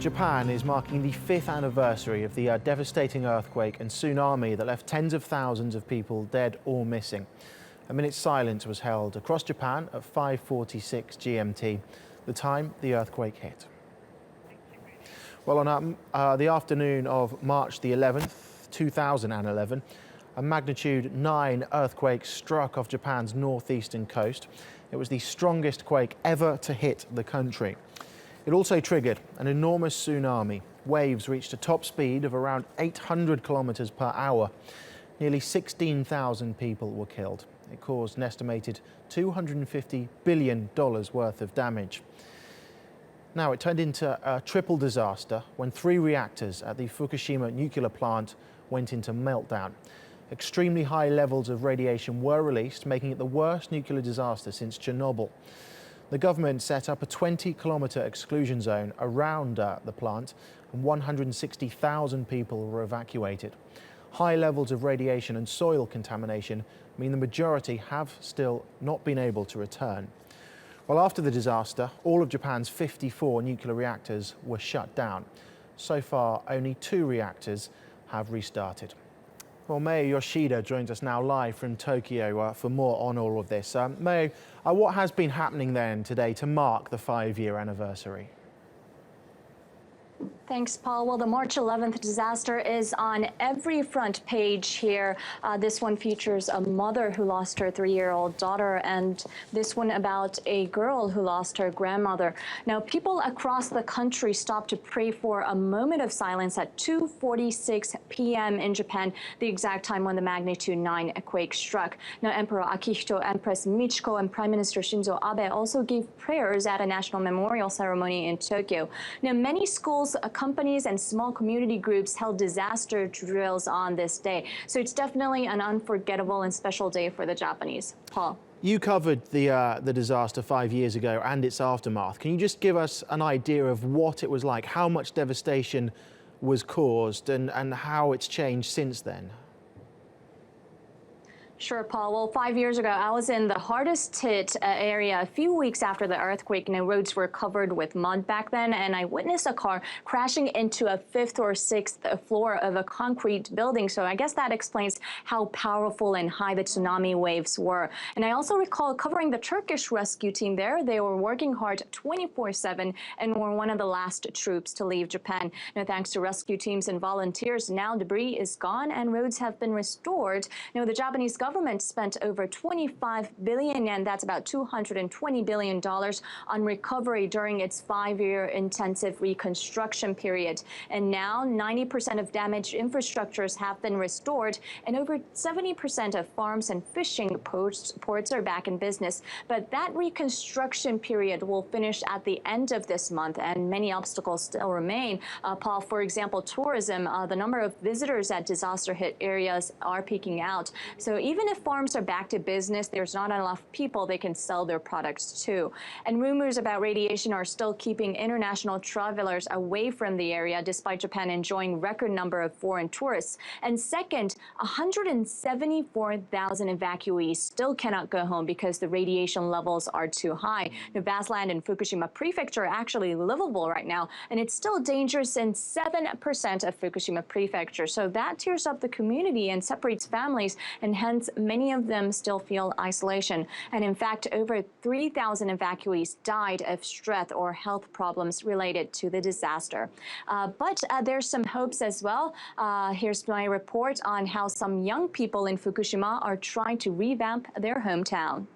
Japan is marking the 5th anniversary of the devastating earthquake and tsunami that left tens of thousands of people dead or missing. A minute's silence was held across Japan at 5:46 GMT, the time the earthquake hit. Well, on the afternoon of March the 11th, 2011, a magnitude 9 earthquake struck off Japan's northeastern coast. It was the strongest quake ever to hit the country. It also triggered an enormous tsunami. Waves reached a top speed of around 800 kilometers per hour. Nearly 16,000 people were killed. It caused an estimated $250 billion worth of damage. Now, it turned into a triple disaster when 3 reactors at the Fukushima nuclear plant went into meltdown. Extremely high levels of radiation were released, making it the worst nuclear disaster since Chernobyl. The government set up a 20-kilometer exclusion zone around the plant, and 160,000 people were evacuated. High levels of radiation and soil contamination mean the majority have still not been able to return. Well, after the disaster, all of Japan's 54 nuclear reactors were shut down. So far, only 2 reactors have restarted. Well, Mayu Yoshida joins us now live from Tokyo for more on all of this. Mayu, what has been happening then today to mark the 5-year anniversary? Thanks, Paul. Well, the March 11th disaster is on every front page here. This one features a mother who lost her 3-year-old daughter, and this one about a girl who lost her grandmother. Now, people across the country stopped to pray for a moment of silence at 2:46 p.m. in Japan, the exact time when the magnitude 9 quake struck. Now, Emperor Akihito, Empress Michiko, and Prime Minister Shinzo Abe also gave prayers at a national memorial ceremony in Tokyo. Now, many schools, companies, and small community groups held disaster drills on this day. So it's definitely an unforgettable and special day for the Japanese. Paul. You covered the disaster 5 years ago and its aftermath. Can you just give us an idea of what it was like, how much devastation was caused, and how it's changed since then? Sure, Paul. Well, 5 years ago, I was in the hardest hit area a few weeks after the earthquake. Roads were covered with mud back then, and I witnessed a car crashing into a 5th or 6th floor of a concrete building. So I guess that explains how powerful and high the tsunami waves were. And I also recall covering the Turkish rescue team there. They were working hard 24/7 and were one of the last troops to leave Japan. Now, thanks to rescue teams and volunteers, now debris is gone and roads have been restored. The Japanese government spent over 25 billion yen, that's about $220 billion, on recovery during its 5-year intensive reconstruction period. And now 90% of damaged infrastructures have been restored, and over 70% of farms and fishing ports are back in business. But that reconstruction period will finish at the end of this month, and many obstacles still remain. Paul, for example, tourism, the number of visitors at disaster-hit areas are peaking out. So even if farms are back to business, there's not enough people they can sell their products to. And rumors about radiation are still keeping international travelers away from the area, despite Japan enjoying record number of foreign tourists. And second, 174,000 evacuees still cannot go home because the radiation levels are too high. The vast land in Fukushima Prefecture are actually livable right now, and it's still dangerous in 7% of Fukushima Prefecture. So that tears up the community and separates families, and hence many of them still feel isolation. And in fact, over 3,000 evacuees died of stress or health problems related to the disaster. But there's some hopes as well. Here's my report on how some young people in Fukushima are trying to revamp their hometown.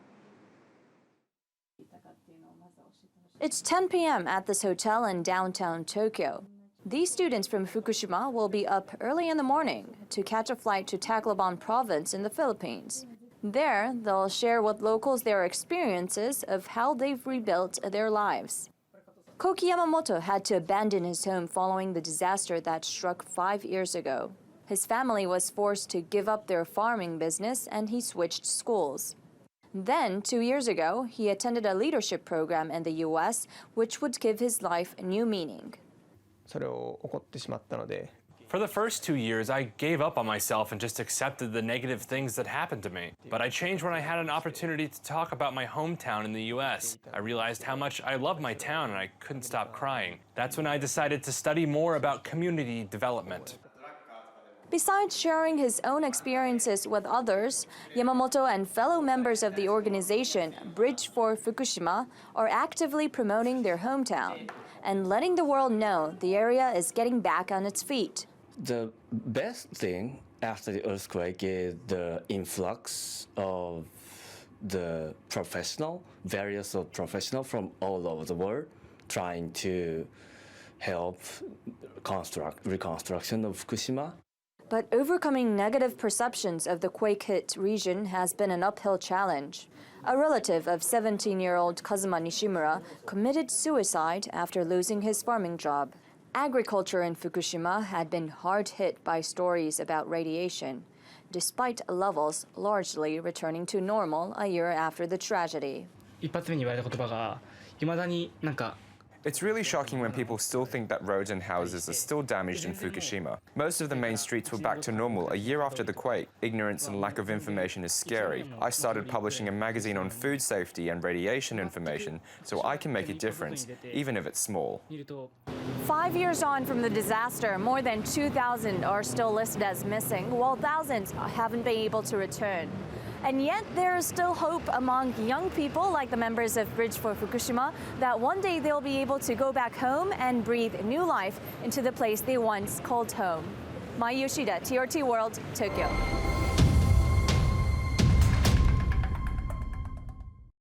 It's 10 p.m. at this hotel in downtown Tokyo. These students from Fukushima will be up early in the morning to catch a flight to Tacloban province in the Philippines. There, they'll share with locals their experiences of how they've rebuilt their lives. Koki Yamamoto had to abandon his home following the disaster that struck 5 years ago. His family was forced to give up their farming business, and he switched schools. Then, 2 years ago, he attended a leadership program in the U.S., which would give his life new meaning. For the first 2 years, I gave up on myself and just accepted the negative things that happened to me. But I changed when I had an opportunity to talk about my hometown in the US. I realized how much I loved my town and I couldn't stop crying. That's when I decided to study more about community development. Besides sharing his own experiences with others, Yamamoto and fellow members of the organization Bridge for Fukushima are actively promoting their hometown and letting the world know the area is getting back on its feet. The best thing after the earthquake is the influx of the various professionals from all over the world trying to help reconstruction of Fukushima. But overcoming negative perceptions of the quake-hit region has been an uphill challenge. A relative of 17-year-old Kazuma Nishimura committed suicide after losing his farming job. Agriculture in Fukushima had been hard hit by stories about radiation, despite levels largely returning to normal a year after the tragedy. 一発目に言われた言葉が未だになんか It's really shocking when people still think that roads and houses are still damaged in Fukushima. Most of the main streets were back to normal a year after the quake. Ignorance and lack of information is scary. I started publishing a magazine on food safety and radiation information so I can make a difference, even if it's small. 5 years on from the disaster, more than 2,000 are still listed as missing, while thousands haven't been able to return. And yet there is still hope among young people like the members of Bridge for Fukushima that one day they'll be able to go back home and breathe new life into the place they once called home. Mayu Yoshida, TRT World, Tokyo.